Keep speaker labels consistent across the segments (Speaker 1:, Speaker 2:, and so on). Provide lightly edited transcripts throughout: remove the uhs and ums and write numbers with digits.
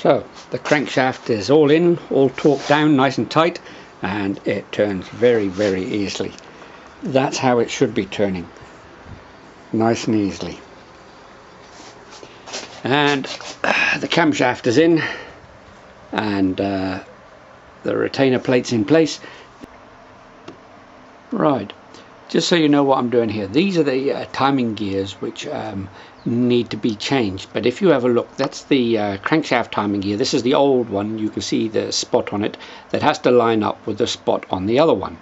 Speaker 1: So the crankshaft is all in, all torqued down nice and tight, and it turns very, very easily. That's how it should be turning, nice and easily. And the camshaft is in, and the retainer plate's in place. Right, just so you know what I'm doing here, these are the timing gears which need to be changed. But if you have a look, that's the crankshaft timing gear. This is the old one. You can see the spot on it that has to line up with the spot on the other one.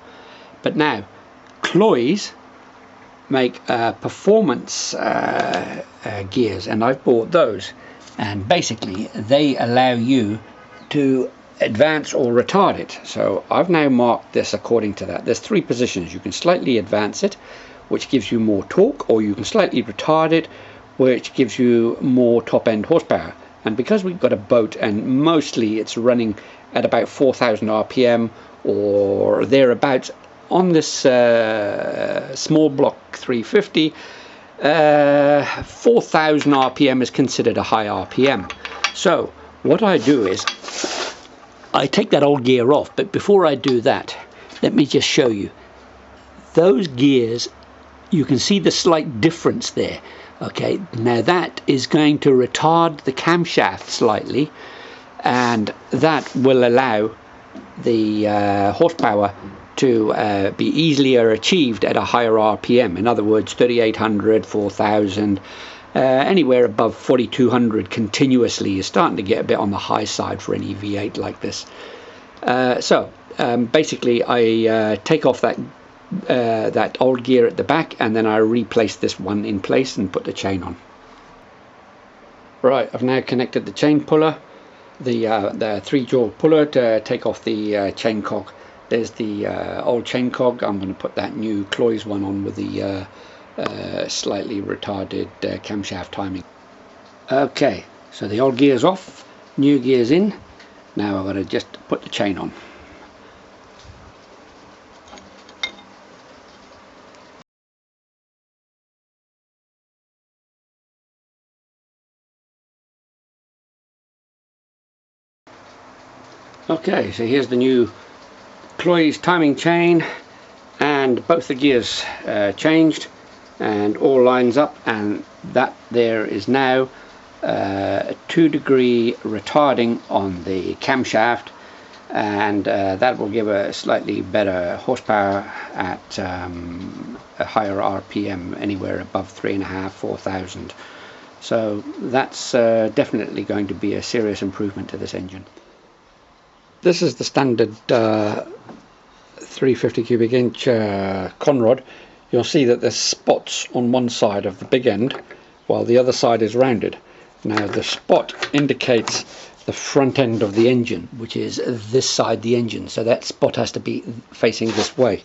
Speaker 1: But now Cloys make performance gears, and I've bought those, and basically they allow you to advance or retard it. So I've now marked this according to that. There's three positions. You can slightly advance it, which gives you more torque, or you can slightly retard it, which gives you more top end horsepower. And because we've got a boat and mostly it's running at about 4,000 RPM or thereabouts on this Smallblock 350, 4,000 RPM is considered a high RPM. So what I do is I take that old gear off, but before I do that, let me just show you. Those gears, you can see the slight difference there. Okay, now that is going to retard the camshaft slightly, and that will allow the horsepower to be easier achieved at a higher RPM. In other words, 3,800, 4,000, anywhere above 4,200 continuously is starting to get a bit on the high side for any V8 like this. So basically I take off that old gear at the back, and then I replace this one in place and put the chain on. Right, I've now connected the chain puller, the 3-jaw puller, to take off the chain cog. There's the old chain cog. I'm going to put that new Cloys one on with the slightly retarded camshaft timing. Okay, so the old gear's off, new gear's in. Now I've got to just put the chain on. Okay, so here's the new Cloys timing chain, and both the gears changed and all lines up, and that there is now a 2-degree retarding on the camshaft, and that will give a slightly better horsepower at a higher RPM, anywhere above 3,500, 4,000. So that's definitely going to be a serious improvement to this engine. This is the standard 350 cubic inch conrod. You'll see that there's spots on one side of the big end while the other side is rounded. Now the spot indicates the front end of the engine, which is this side the engine, so that spot has to be facing this way.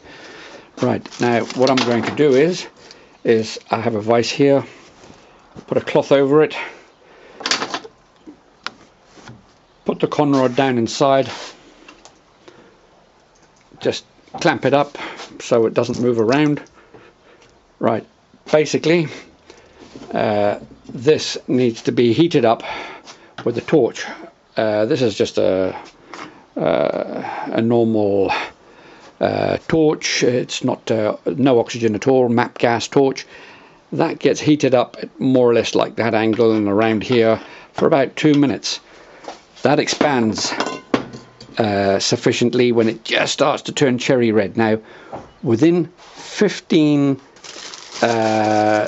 Speaker 1: Right, now what I'm going to do is I have a vise here, put a cloth over it, put the conrod down inside, just clamp it up so it doesn't move around. Right, basically this needs to be heated up with a torch. This is just a normal torch. It's not no oxygen at all, MAP gas torch. That gets heated up at more or less like that angle and around here for about 2 minutes. That expands sufficiently when it just starts to turn cherry red. Now within 15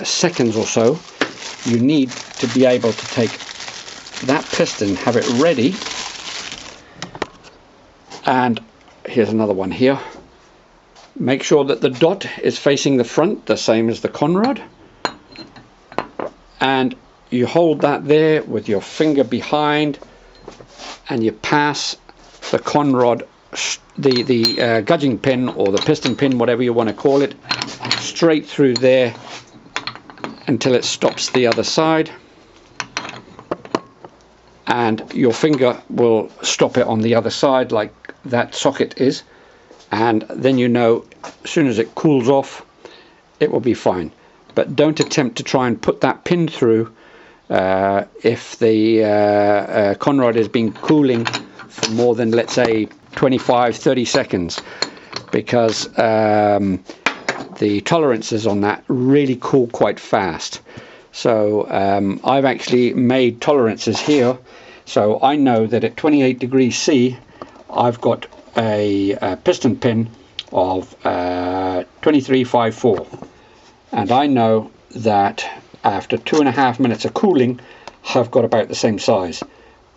Speaker 1: seconds or so, you need to be able to take that piston, have it ready, and here's another one here. Make sure that the dot is facing the front, the same as the conrod, and you hold that there with your finger behind, and you pass the conrod, the gudging pin or the piston pin, whatever you want to call it, straight through there until it stops the other side, and your finger will stop it on the other side like that socket is, and then you know as soon as it cools off it will be fine. But don't attempt to try and put that pin through if the conrod has been cooling for more than, let's say, 25-30 seconds, because the tolerances on that really cool quite fast. So I've actually made tolerances here, so I know that at 28 degrees C I've got a piston pin of 2354, and I know that after 2.5 minutes of cooling I've got about the same size.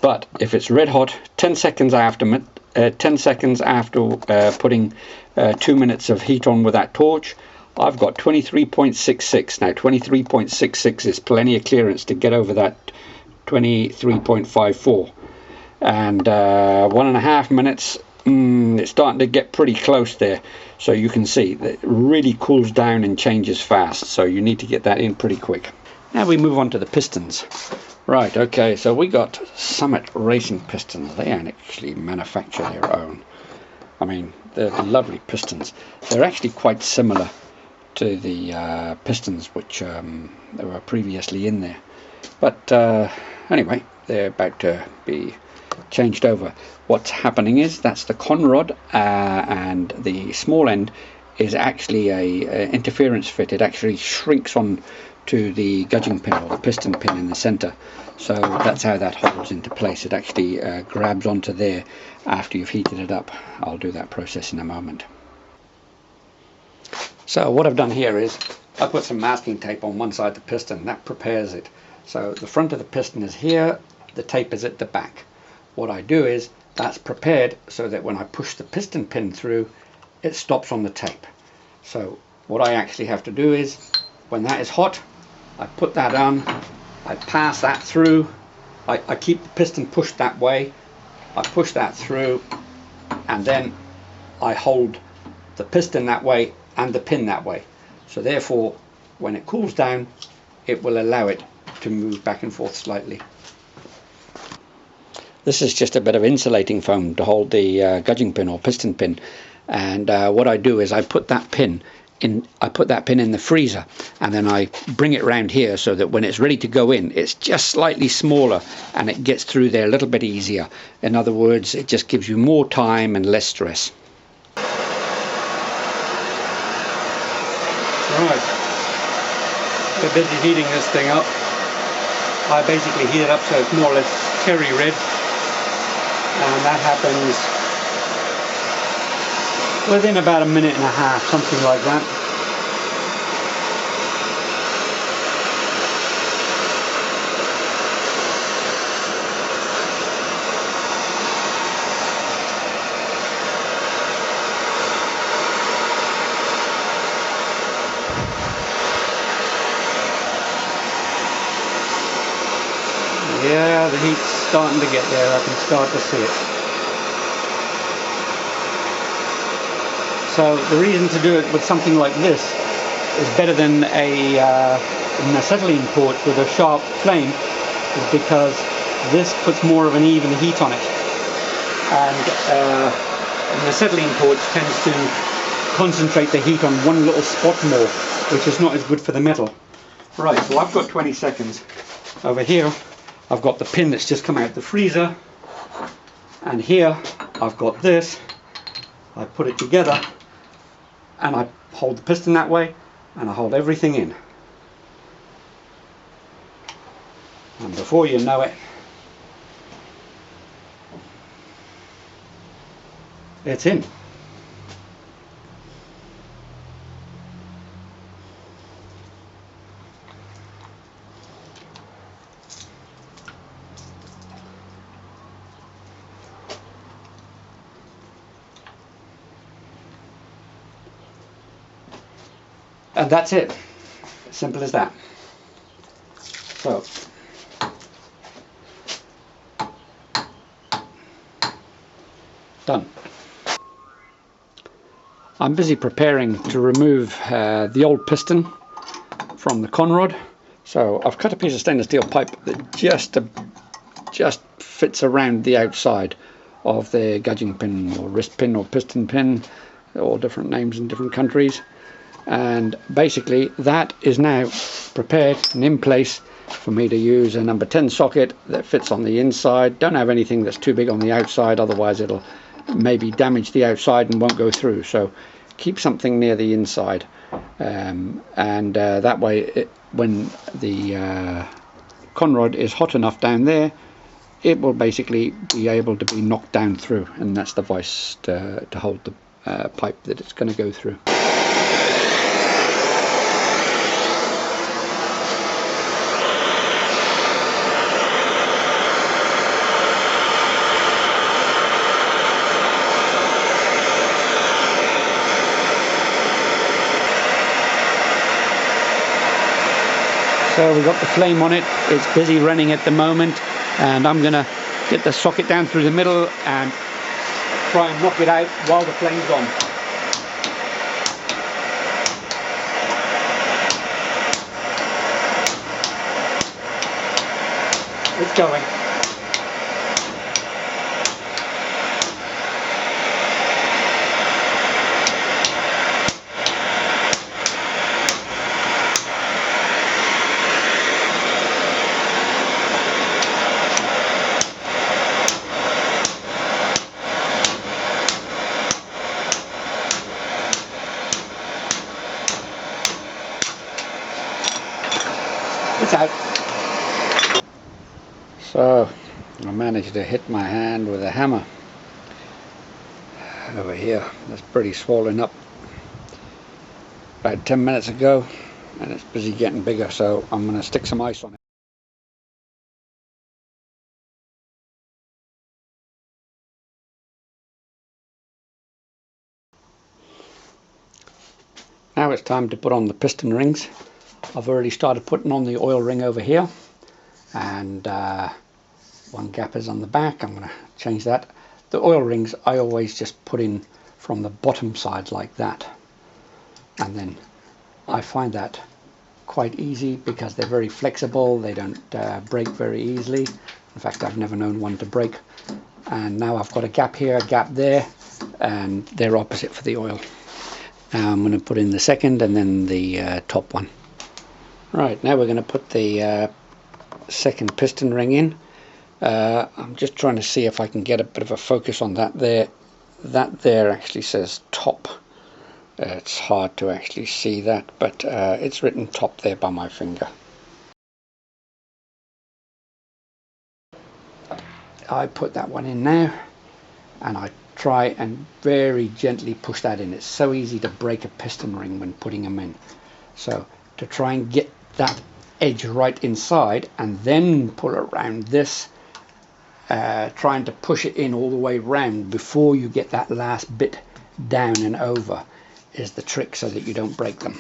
Speaker 1: But if it's red hot, 10 seconds after putting 2 minutes of heat on with that torch, I've got 23.66. Now 23.66 is plenty of clearance to get over that 23.54, and 1.5 minutes, it's starting to get pretty close there. So you can see that it really cools down and changes fast, so you need to get that in pretty quick. Now we move on to the pistons. Right, okay, so we got Summit Racing pistons. They actually manufacture their own. I mean, they're lovely pistons. They're actually quite similar to the pistons which they were previously in there. But anyway, they're about to be changed over. What's happening is that's the conrod, and the small end is actually a interference fit. It actually shrinks on to the gudging pin or the piston pin in the center. So that's how that holds into place. It actually grabs onto there after you've heated it up. I'll do that process in a moment. So what I've done here is I put some masking tape on one side of the piston. That prepares it. So the front of the piston is here, the tape is at the back. What I do is that's prepared so that when I push the piston pin through, it stops on the tape. So what I actually have to do is, when that is hot, I put that on, I pass that through, I keep the piston pushed that way, I push that through, and then I hold the piston that way and the pin that way. So therefore, when it cools down, it will allow it to move back and forth slightly. This is just a bit of insulating foam to hold the gudging pin or piston pin, and what I do is I put that pin in the freezer, and then I bring it round here so that when it's ready to go in, it's just slightly smaller and it gets through there a little bit easier. In other words, it just gives you more time and less stress. Right, we're busy heating this thing up. I basically heat it up so it's more or less cherry red, and that happens within about 1.5 minutes, something like that. Yeah, the heat's starting to get there. I can start to see it. So the reason to do it with something like this is better than an acetylene torch with a sharp flame, is because this puts more of an even heat on it, and an acetylene torch tends to concentrate the heat on one little spot more, which is not as good for the metal. Right, so I've got 20 seconds. Over here I've got the pin that's just come out of the freezer, and here I've got this. I put it together and I hold the piston that way and I hold everything in, and before you know it, it's in. And that's it. Simple as that. So, done. I'm busy preparing to remove the old piston from the conrod. So I've cut a piece of stainless steel pipe that just fits around the outside of the gudging pin or wrist pin or piston pin, all different names in different countries. and basically that is now prepared and in place for me to use a number 10 socket that fits on the inside. Don't have anything that's too big on the outside, otherwise it'll maybe damage the outside and won't go through, so keep something near the inside, and that way when the conrod is hot enough down there, it will basically be able to be knocked down through, and that's the vice to hold the pipe that it's going to go through. So we've got the flame on it, it's busy running at the moment, and I'm going to get the socket down through the middle and try and knock it out while the flame's on. It's going. It's out. So I managed to hit my hand with a hammer over here. That's pretty swollen up about 10 minutes ago, and it's busy getting bigger, so I'm going to stick some ice on it. Now it's time to put on the piston rings. I've already started putting on the oil ring over here, and one gap is on the back. I'm going to change that. The oil rings I always just put in from the bottom side like that, and then I find that quite easy because they're very flexible, they don't break very easily. In fact, I've never known one to break. And now I've got a gap here, a gap there, and they're opposite for the oil. Now I'm going to put in the second and then the top one. Right, now we're going to put the second piston ring in. I'm just trying to see if I can get a bit of a focus on that there. That there actually says top. It's hard to actually see that, but it's written top there by my finger. I put that one in now, and I try and very gently push that in. It's so easy to break a piston ring when putting them in. So to try and get that edge right inside and then pull around this, trying to push it in all the way round before you get that last bit down and over is the trick, so that you don't break them.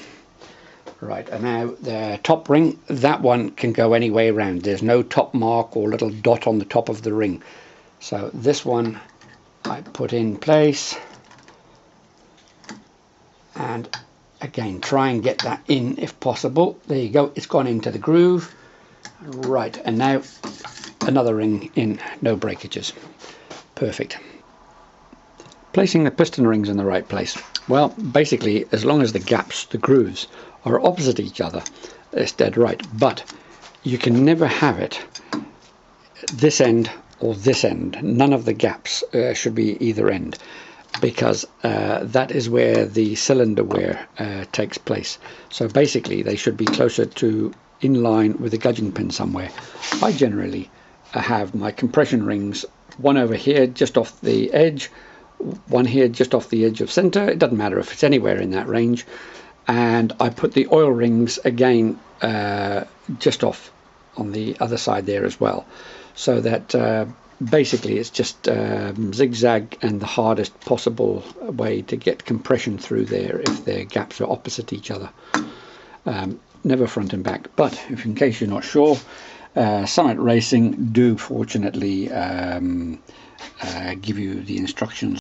Speaker 1: Right, and now the top ring, that one can go any way around. There's no top mark or little dot on the top of the ring. So this one I put in place, and again try and get that in if possible. There you go, it's gone into the groove. Right, and now another ring in, no breakages. Perfect. Placing the piston rings in the right place. Well, basically, as long as the gaps, the grooves, are opposite each other, it's dead right. But you can never have it this end or this end. None of the gaps should be either end, because that is where the cylinder wear takes place. So basically, they should be closer to in line with the gudgeon pin somewhere. I generally have my compression rings, one over here just off the edge, one here just off the edge of center. It doesn't matter if it's anywhere in that range. And I put the oil rings again just off on the other side there as well, so that basically it's just zigzag and the hardest possible way to get compression through there if their gaps are opposite each other. Never front and back. But if in case you're not sure, Summit Racing do fortunately give you the instructions